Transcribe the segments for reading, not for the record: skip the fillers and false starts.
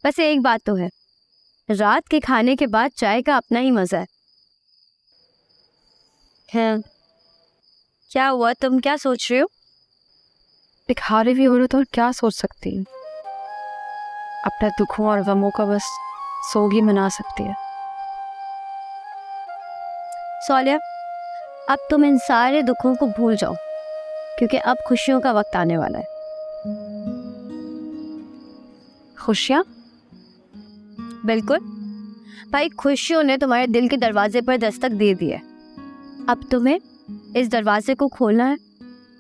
बस एक बात तो है, रात के खाने के बाद चाय का अपना ही मजा है। क्या हुआ, तुम क्या सोच रहे हो? एक हारे भी औरत और क्या सोच सकती है, अपने दुखों और गमों का बस सोग ही मना सकती है। सौलिया, अब तुम इन सारे दुखों को भूल जाओ, क्योंकि अब खुशियों का वक्त आने वाला है। खुशियाँ? बिल्कुल भाई, खुशियों ने तुम्हारे दिल के दरवाजे पर दस्तक दे दी है। अब तुम्हें इस दरवाजे को खोलना है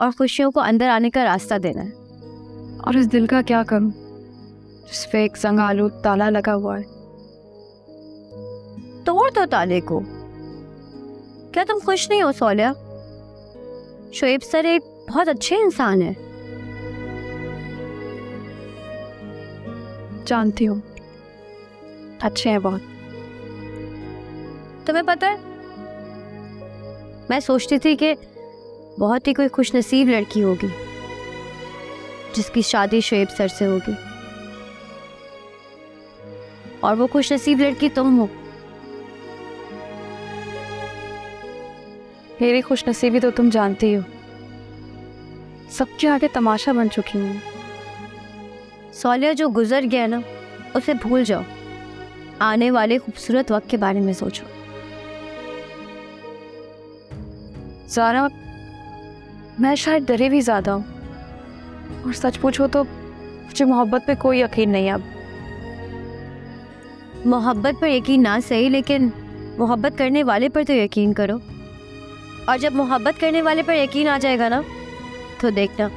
और खुशियों को अंदर आने का रास्ता देना है। और इस दिल का क्या करूं जिस पे एक संगालू ताला लगा हुआ है? तोड़ दो ताले को। क्या तुम खुश नहीं हो सौलिया? शोएब सर एक बहुत अच्छे इंसान है। जानती हूँ, अच्छे हैं बहुत। तुम्हें पता है, मैं सोचती थी कि बहुत ही कोई खुशनसीब लड़की होगी जिसकी शादी शोएब सर से होगी, और वो खुशनसीब लड़की तुम हो। मेरी खुशनसीबी तो तुम जानती हो, सबके आगे तमाशा बन चुकी हूँ। सौलिया, जो गुजर गया ना उसे भूल जाओ, आने वाले खूबसूरत वक्त के बारे में सोचो। ज़ारा, मैं शायद डरे भी ज़्यादा हूँ, और सच पूछो तो मुझे मोहब्बत पे कोई यकीन नहीं अब। मोहब्बत पर यकीन ना सही, लेकिन मोहब्बत करने वाले पर तो यकीन करो। और जब मोहब्बत करने वाले पर यकीन आ जाएगा ना, तो देखना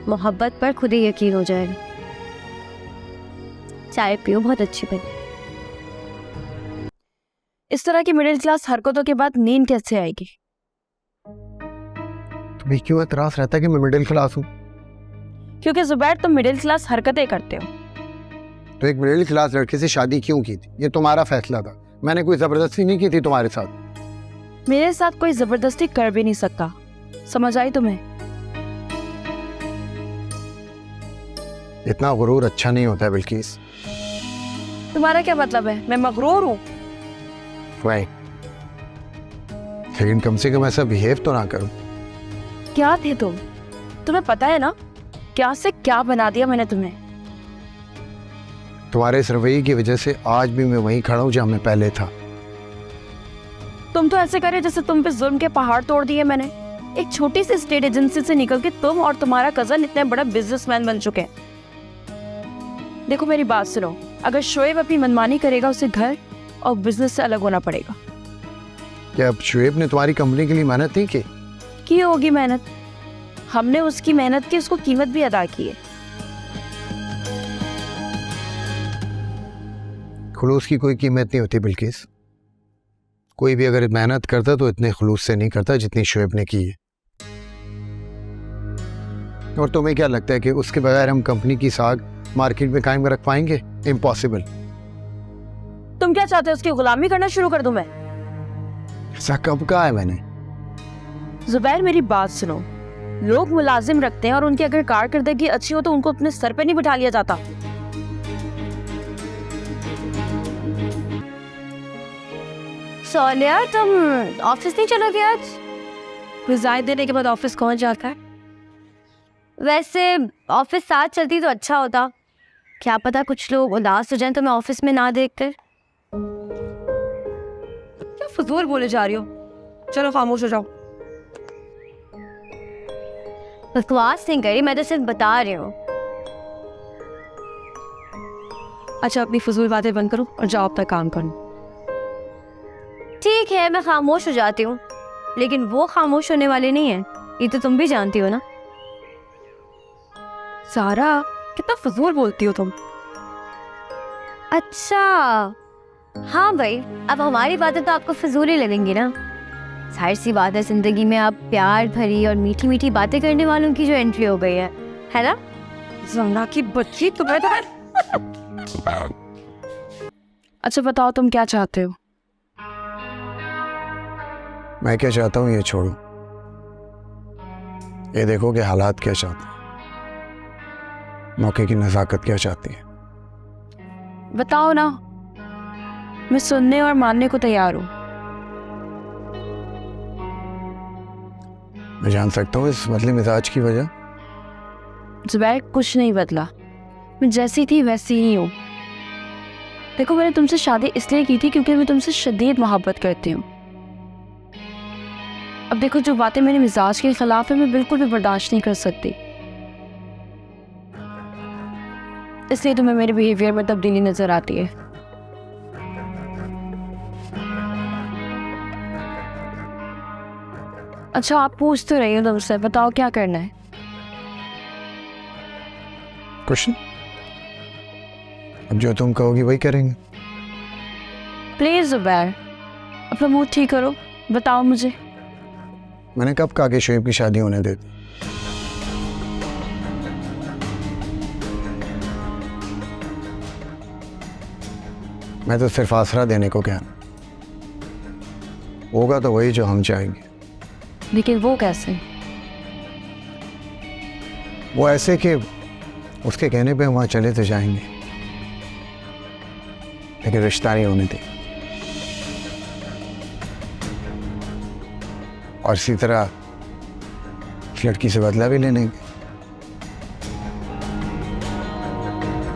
मोहब्बत पर खुद ही यकीन हो जाएगा। चाय पियो, बहुत अच्छी बनी। इस तरह की मिडिल क्लास हरकतों के बाद नींद कैसे आएगी? तुम्हें क्यों एतराज रहता है कि मैं मिडिल क्लास हूँ? क्योंकि जुबैर, तुम मिडिल क्लास हरकतें करते हो। तो एक मिडिल क्लास लड़के से शादी क्यों की थी? ये तुम्हारा फैसला था, मैंने कोई जबरदस्ती नहीं की थी तुम्हारे साथ। मेरे साथ कोई जबरदस्ती कर भी नहीं सकता, समझ आई तुम्हें? इतना गुरूर अच्छा नहीं होता है बिल्किस। तुम्हारा क्या मतलब है? मैं मगरूर हूँ? वही, लेकिन कम से कम ऐसा बिहेव तो ना करो। क्या थे तुम? तुम्हें पता है ना क्या से क्या बना दिया मैंने तुम्हें। तुम्हारे इस रवैये की वजह से आज भी मैं वहीं खड़ा हूँ जहाँ मैं पहले था। तुम तो ऐसे करे जैसे तुम पे जुल्म के पहाड़ तोड़ दिए मैंने। एक छोटी सी स्टेट एजेंसी से निकल के तुम और तुम्हारा कजन इतने बड़ा बिजनेसमैन बन चुके हैं। देखो मेरी बात सुनो, अगर शोएब अपनी मनमानी करेगा उसे घर और बिजनेस से अलग होना पड़ेगा। क्या अब शुएब ने तुम्हारी कंपनी के लिए मेहनत नहीं की होगी मेहनत? हमने उसकी मेहनत की, उसको कीमत भी अदा की है। खुलूस की कोई कीमत नहीं होती बिल्किस। कोई भी अगर मेहनत करता तो इतने खुलूस से नहीं करता जितनी शुएब ने की है। और तुम्हें क्या लगता है कि उसके बगैर हम कंपनी की साख मार्केट में कायम रख पाएंगे? इम्पॉसिबल। तुम क्या चाहते हो, उसकी गुलामी करना शुरू कर दूं मैं? ऐसा कब कहा है मैंने? जुबैर, मेरी बात सुनो, लोग मुलाजिम रखते हैं और उनकी अगर कारकर्दगी अच्छी हो तो उनको अपने सर पे नहीं बिठा लिया जाता। सौलिया, तुम ऑफिस नहीं चलोगे आज? रिजाइन देने के बाद ऑफिस कौन जाता है? वैसे ऑफिस साथ चलती तो अच्छा होता। क्या पता कुछ लोग उदास हो जाएं तो मैं ऑफिस में ना देखकर। क्या फजूल बोले जा रही हो? चलो खामोश हो जाओ। बकवास नहीं करी, मैं तो सिर्फ बता रही हूँ। अच्छा, अपनी फजूल बातें बंद करो और जाओ अपना काम करो। ठीक है, मैं खामोश हो जाती हूँ, लेकिन वो खामोश होने वाले नहीं है, ये तो तुम भी जानती हो ना। सारा, कितना फजूल बोलती हो तुम। अच्छा हाँ भाई, अब हमारी बातें तो आपको फजूल ही लगेंगी ना। जाहिर सी बात है, जिंदगी में आप प्यार भरी और मीठी मीठी बातें करने वालों की जो एंट्री हो गई है ना? जमना की बच्ची, तुम्हें तो अच्छा बताओ, तुम क्या चाहते हो? मैं क्या चाहता हूँ ये छोड़ो, ये देखो कि हालात क्या चाहते हैं, मौके की नज़ाकत क्या चाहती है। बताओ ना, मैं सुनने और मानने को तैयार हूँ। मैं जान सकता हूँ इस बदले मिजाज की वजह? जुबैर, कुछ नहीं बदला, मैं जैसी थी वैसी ही हूँ। देखो, मैंने तुमसे शादी इसलिए की थी क्योंकि मैं तुमसे शदीद मोहब्बत करती हूँ। अब देखो, जो बातें मेरे मिजाज के खिलाफ है मैं बिल्कुल भी बर्दाश्त नहीं कर सकती, इसलिए तुम्हें मेरे बिहेवियर में तब्दीली नजर आती है। अच्छा, आप पूछ तो रही हो तुमसे, बताओ क्या करना है? कुछ नहीं, अब जो तुम कहोगी वही करेंगे। प्लीज जुबैर, अपना मूड ठीक करो, बताओ मुझे। मैंने कब कहा कि शोएब की शादी होने दे दी? मैं तो सिर्फ आसरा देने को क्या, होगा तो वही जो हम चाहेंगे। लेकिन वो कैसे? वो ऐसे कि उसके कहने पे वहाँ चले तो जाएंगे, लेकिन रिश्ता नहीं होने दे। और इसी तरह लड़की से बदला भी लेने